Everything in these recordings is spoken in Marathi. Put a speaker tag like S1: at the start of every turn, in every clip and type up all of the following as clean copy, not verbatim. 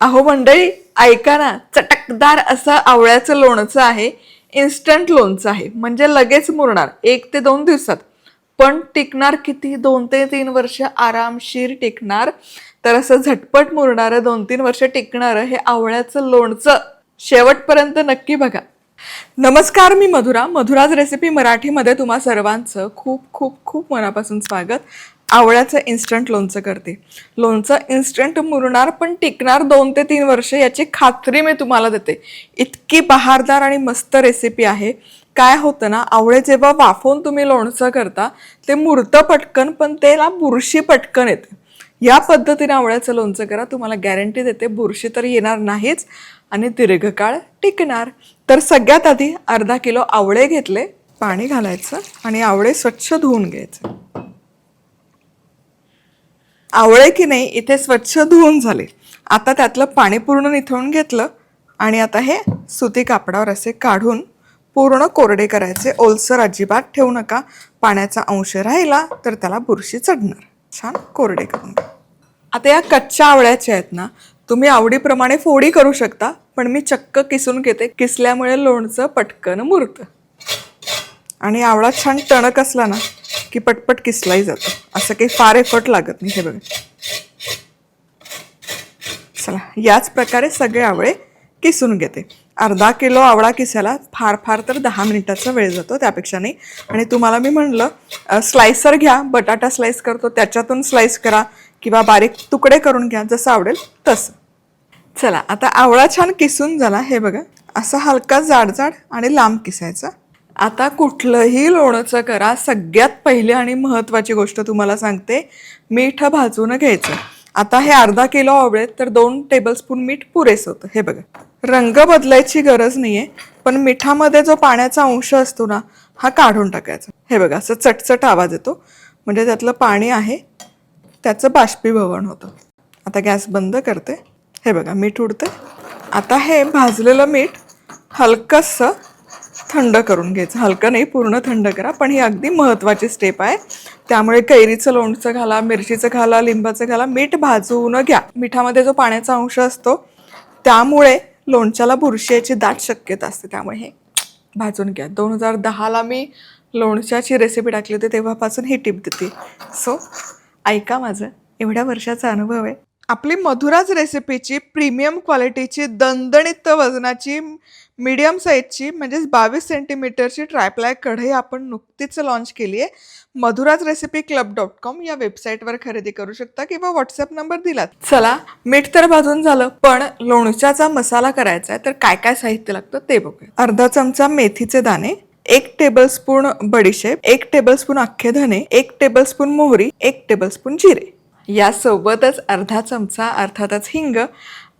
S1: अहो मंडळी, ऐका ना, चटकदार असं आवळ्याचं लोणचं आहे. इन्स्टंट लोणचं आहे, म्हणजे लगेच मुरणार 1 ते 2 दिवसात. पण टिकणार किती? 2 ते 3 वर्ष आरामशीर टिकणार. तर असं झटपट मुरणारं 2-3 वर्ष टिकणारं हे आवळ्याचं लोणचं शेवटपर्यंत नक्की बघा. नमस्कार, मी मधुराज रेसिपी मराठीमध्ये तुम्हा सर्वांचं खूप खूप खूप मनापासून स्वागत. आवळ्याचं इन्स्टंट लोणचं करते. लोणचं इन्स्टंट मुरणार पण टिकणार 2 ते 3 वर्ष, याची खात्री मी तुम्हाला देते. इतकी बहारदार आणि मस्त रेसिपी आहे. काय होतं ना, आवळे जेव्हा वाफवून तुम्ही लोणचं करता ते मुरतं पटकन, पण त्याला बुरशी पटकन येते. या पद्धतीने आवळ्याचं लोणचं करा, तुम्हाला गॅरंटी देते बुरशी तर येणार नाहीच आणि दीर्घकाळ टिकणार. तर सगळ्यात आधी अर्धा किलो आवळे घेतले, पाणी घालायचं आणि आवळे स्वच्छ धुवून घ्यायचे. आवळे की नाही इथे स्वच्छ धुवून झाले. आता त्यातलं पाणी पूर्ण निथळून घेतलं आणि आता हे सुती कापडावर असे काढून पूर्ण कोरडे करायचे. ओलसर अजिबात ठेवू नका, पाण्याचा अंश राहिला तर त्याला बुरशी चढणार. छान कोरडे करून घ्या. आता या कच्च्या आवळ्याच्या आहेत ना, तुम्ही आवडीप्रमाणे फोडी करू शकता, पण मी चक्क किसून घेते. किसल्यामुळे लोणचं पटकन मुरतं आणि आवळा छान टणक असला ना की पटपट किसलाही जातो. असं काही फार एफर्ट लागत नाही. हे बघा, चला याच प्रकारे सगळे आवळे किसून घेते. अर्धा किलो आवळा किसायला फार फार तर 10 मिनिटाचा वेळ जातो, त्यापेक्षा नाही. आणि तुम्हाला मी म्हणलं स्लायसर घ्या, बटाटा स्लाइस करतो त्याच्यातून स्लाइस करा किंवा बारीक तुकडे करून घ्या, जसं आवडेल तसं. चला आता आवळा छान किसून झाला. हे बघा, असा हलका जाड जाड आणि लांब किसायचा. आता कुठलंही लोणचं करा, सगळ्यात पहिली आणि महत्त्वाची गोष्ट तुम्हाला सांगते, मीठ भाजून घ्यायचं. आता हे अर्धा किलो आवळे तर 2 टेबलस्पून मीठ पुरेसं होतं. हे बघा, रंग बदलायची गरज नाहीये, पण मिठामध्ये जो पाण्याचा अंश असतो ना, हा काढून टाकायचा. हे बघा, असं चटचट आवाज येतो, म्हणजे त्यातलं पाणी आहे त्याचं बाष्पीभवन होतं. आता गॅस बंद करते. हे बघा, मीठ उडते. आता हे भाजलेलं मीठ हलकंसं थंड करून घ्यायचं. हलकं नाही, पूर्ण थंड करा, पण ही अगदी महत्त्वाची स्टेप आहे. त्यामुळे कैरीचं लोणचं घाला, मिरचीचं घाला, लिंबाचं घाला, मीठ भाजून घ्या. मिठामध्ये जो पाण्याचा अंश असतो त्यामुळे लोणच्याला बुरशी याची दाट शक्यता असते, त्यामुळे हे भाजून घ्या. 2010ला मी लोणच्याची रेसिपी टाकली होती, तेव्हापासून ही टिप देते. सो ऐका, माझं एवढ्या वर्षाचा अनुभव आहे. आपली मधुराज रेसिपीची प्रीमियम क्वालिटीची दणदणीत वजनाची मीडियम साईजची म्हणजेच 22 सेंटीमीटरची ट्रायप्लाय कढई आपण नुकतीच लॉन्च केली आहे. madhurajrecipeclub.com या वेबसाईटवर खरेदी करू शकता किंवा व्हॉट्सअप नंबर दिलात. चला, मीठ तर भाजून झालं, पण लोणच्याचा मसाला करायचा आहे, तर काय काय साहित्य लागतं ते बघूया. अर्धा चमचा मेथीचे दाणे, 1 टेबलस्पून बडीशेप, 1 टेबलस्पून अख्खे धने, 1 टेबलस्पून मोहरी, 1 टेबलस्पून जिरे, यासोबतच अर्धा चमचा अर्थातच हिंग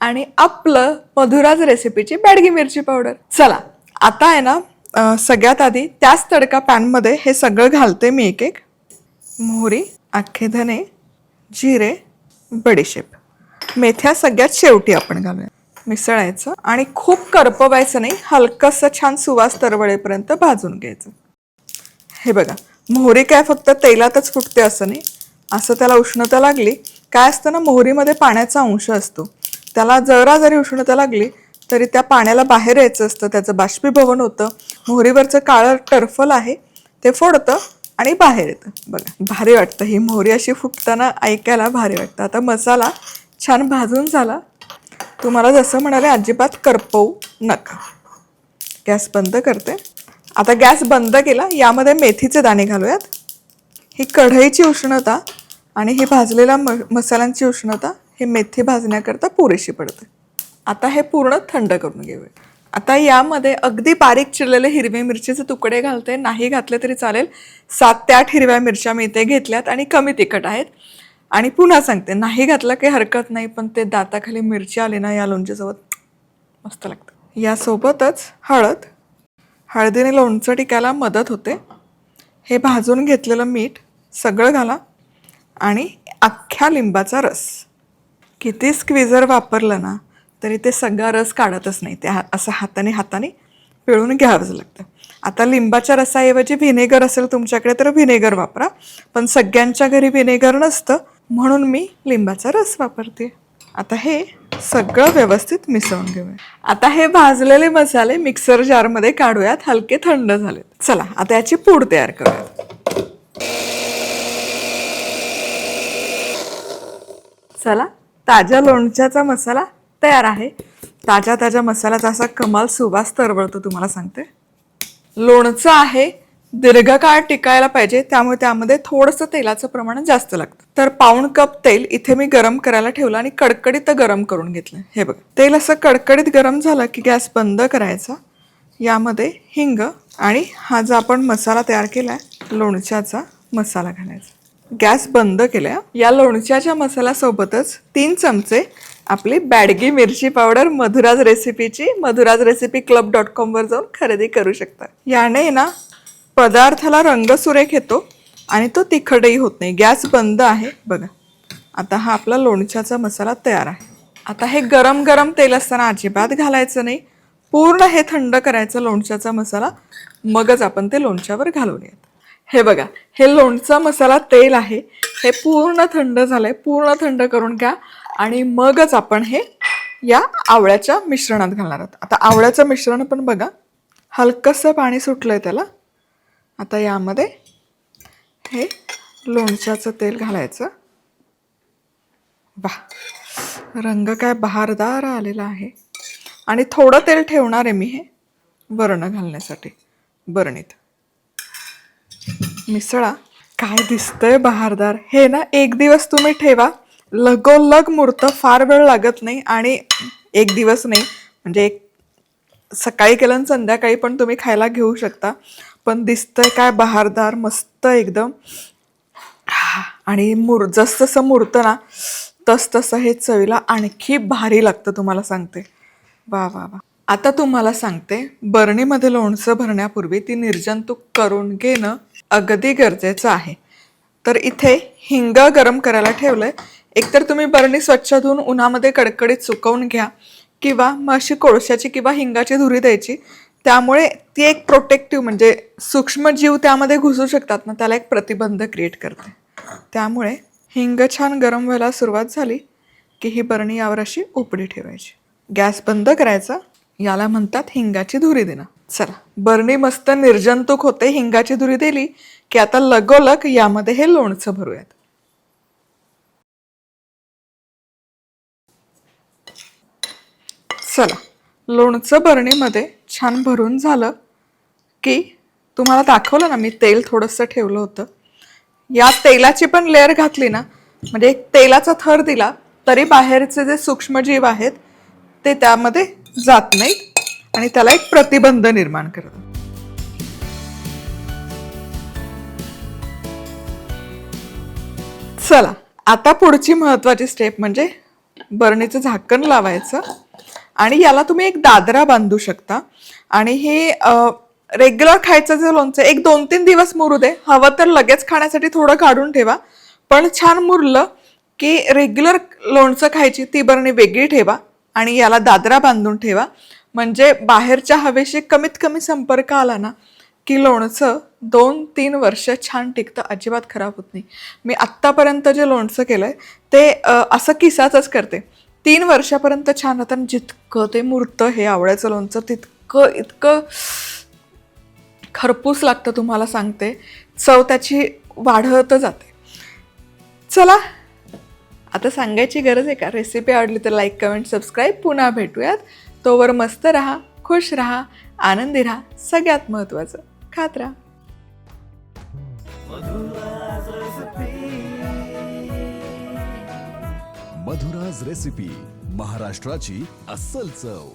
S1: आणि आपलं मधुराज रेसिपीची बॅडगी मिरची पावडर. चला आता आहे ना, सगळ्यात आधी त्याच तडका पॅनमध्ये हे सगळं घालते मी एक एक. मोहरी, अख्खे धने, जिरे, बडीशेप, मेथ्या सगळ्यात शेवटी आपण घालूया. मिसळायचं आणि खूप करपवायचं नाही, हलकंसं छान सुवास तरवळेपर्यंत भाजून घ्यायचं. हे बघा, मोहरी काय फक्त तेलातच फुटते असं नाही, असं त्याला उष्णता लागली. काय असतं ना, मोहरीमध्ये पाण्याचा अंश असतो, त्याला जरा जरी उष्णता लागली तरी त्या पाण्याला बाहेर यायचं असतं, त्याचं बाष्पीभवन होतं. मोहरीवरचं काळं टर्फल आहे ते फोडतं आणि बाहेर येतं. बघा, भारी वाटतं, ही मोहरी अशी फुटताना ऐकायला भारी वाटतं. आता मसाला छान भाजून झाला. तुम्हाला जसं म्हणाले, अजिबात करपवू नका. गॅस बंद करते. आता गॅस बंद केला, यामध्ये मेथीचे दाणे घालूयात. ही कढईची उष्णता आणि ही भाजलेल्या मसाल्यांची उष्णता हे मेथी भाजण्याकरता पुरेशी पडते. आता हे पूर्ण थंड करून घेऊया. आता यामध्ये अगदी बारीक चिरलेले हिरवे मिरचीचे तुकडे घालते, नाही घातले तरी चालेल. 7 ते 8 हिरव्या मिरच्या मी इथे घेतल्यात आणि कमी तिखट आहेत. आणि पुन्हा सांगते, नाही घातलं काही हरकत नाही, पण ते दाताखाली मिरची आली ना या लोणच्यासोबत, मस्त लागतं. यासोबतच हळदीने लोणचं टिकायला मदत होते. हे भाजून घेतलेलं मीठ सगळं घाला आणि अख्ख्या लिंबाचा रस. किती स्क्विझर वापरलं ना तरी ते सगळा रस काढतच नाही, ते असं हाताने पिळून घ्यावंच लागतं. आता लिंबाच्या रसाऐवजी व्हिनेगर असेल तुमच्याकडे तर व्हिनेगर वापरा, पण सगळ्यांच्या घरी व्हिनेगर नसतं, म्हणून मी लिंबाचा रस वापरते. आता हे सगळं व्यवस्थित मिसळून घेऊया. आता हे भाजलेले मसाले मिक्सर जारमध्ये काढूयात, हलके थंड झालेत. चला आता याची पूड तयार करूयात. चला, ताज्या लोणच्याचा मसाला तयार आहे. ताज्या ताज्या मसाल्याचा असा कमाल सुवास तरवळतो, तुम्हाला सांगते. लोणचं आहे, दीर्घकाळ टिकायला पाहिजे, त्यामुळे त्यामध्ये थोडंसं तेलाचं प्रमाण जास्त लागतं. तर 1.5 कप तेल इथे मी गरम करायला ठेवलं आणि कडकडीत गरम करून घेतलं. हे बघ, तेल असं कडकडीत गरम झालं की गॅस बंद करायचा. यामध्ये हिंग आणि हा जो आपण मसाला तयार केलाय लोणच्याचा मसाला घालायचा. गॅस बंद केल्या. या लोणच्याच्या मसाल्यासोबतच 3 चमचे आपली बॅडगी मिरची पावडर मधुराज रेसिपीची madhurajrecipe.club.com वर जाऊन खरेदी करू शकता. याने ना पदार्थाला रंग सुरेख येतो आणि तो तिखटही होत नाही. गॅस बंद आहे बघा. आता हा आपला लोणच्याचा मसाला तयार आहे. आता हे गरम गरम तेल असताना अजिबात घालायचं नाही. पूर्ण हे थंड करायचं लोणच्याचा मसाला, मगच आपण ते लोणच्यावर घालूयात. हे बघा, हे लोणचा मसाला तेल आहे, हे पूर्ण थंड झालंय. पूर्ण थंड करून घ्या आणि मगच आपण हे या आवळ्याच्या मिश्रणात घालणार आहोत. आता आवळ्याचं मिश्रण पण बघा, हलकंसं पाणी सुटलंय त्याला. आता यामध्ये हे लोणच्याचं तेल घालायचं. वाह, रंग काय बहारदार आलेला आहे. आणि थोडं तेल ठेवणार आहे मी हे वरण घालण्यासाठी बरणीत. मिसळा. काय दिसतंय बहारदार. हे ना 1 दिवस तुम्ही ठेवा, लगोलग मुरतं, फार वेळ लागत नाही. आणि 1 दिवस नाही म्हणजे सकाळी केलं आणि संध्याकाळी पण तुम्ही खायला घेऊ शकता. पण दिसतंय काय बहारदार, मस्त एकदम. आणि जसं मुरतं ना तसं हे चवीला आणखी भारी लागतं, तुम्हाला सांगते. वा वा वा. आता तुम्हाला सांगते, बरणीमध्ये लोणचं भरण्यापूर्वी ती निर्जंतुक करून घेणं अगदी गरजेचं आहे. तर इथे हिंग गरम करायला ठेवलंय. एकतर तुम्ही बरणी स्वच्छ धुवून उन्हामध्ये कडकडीत सुकवून घ्या, किंवा मग अशी कोळशाची किंवा हिंगाची धुरी द्यायची. त्यामुळे ती एक प्रोटेक्टिव्ह, म्हणजे सूक्ष्मजीव त्यामध्ये घुसू शकतात ना, त्याला एक प्रतिबंध क्रिएट करते. त्यामुळे हिंग छान गरम व्हायला सुरुवात झाली की ही बरणी यावर अशी उपडी ठेवायची. गॅस बंद करायचा. याला म्हणतात हिंगाची धुरी देणं. चला, बरणी मस्त निर्जंतुक होते. हिंगाची धुरी दिली की आता लगोलग यामध्ये हे लोणचं भरूयात. चला, लोणचं बरणीमध्ये छान भरून झालं की तुम्हाला दाखवलं ना मी तेल थोडंसं ठेवलं होतं. या तेलाची पण लेअर घातली ना, म्हणजे एक तेलाचा थर दिला तरी बाहेरचे जे सूक्ष्मजीव आहेत ते त्यामध्ये जात नाहीत आणि त्याला एक प्रतिबंध निर्माण करतात. चला, आता पुढची महत्वाची स्टेप म्हणजे बरणीचं झाकण लावायचं आणि याला तुम्ही एक दादरा बांधू शकता. आणि हे रेग्युलर खायचं जे लोणचं एक 2-3 दिवस मुरू दे. हवं तर लगेच खाण्यासाठी थोडं काढून ठेवा. पण छान मुरलं की रेग्युलर लोणचं खायची ती बरणी वेगळी ठेवा आणि याला दादरा बांधून ठेवा. म्हणजे बाहेरच्या हवेशी कमीत कमी संपर्क आला ना की लोणचं 2-3 वर्ष छान टिकतं, अजिबात खराब होत नाही. मी आत्तापर्यंत जे लोणचं केलंय ते असं किसाचंच करते. 3 वर्षापर्यंत छान राहतं. जितकं ते मुरतं हे आवळ्याचं लोणचं तितकं इतकं खरपूस लागतं, तुम्हाला सांगते. चव त्याची वाढत जाते. चला, आता सांगायची गरज आहे का? रेसिपी आवडली तर लाईक, कमेंट, सबस्क्राईब. पुन्हा भेटूयात. तोवर मस्त राहा, खुश राहा, आनंदी राहा. सगळ्यात महत्त्वाचं, खात राहा.
S2: मधुराज रेसिपी, महाराष्ट्राची अस्सल चव.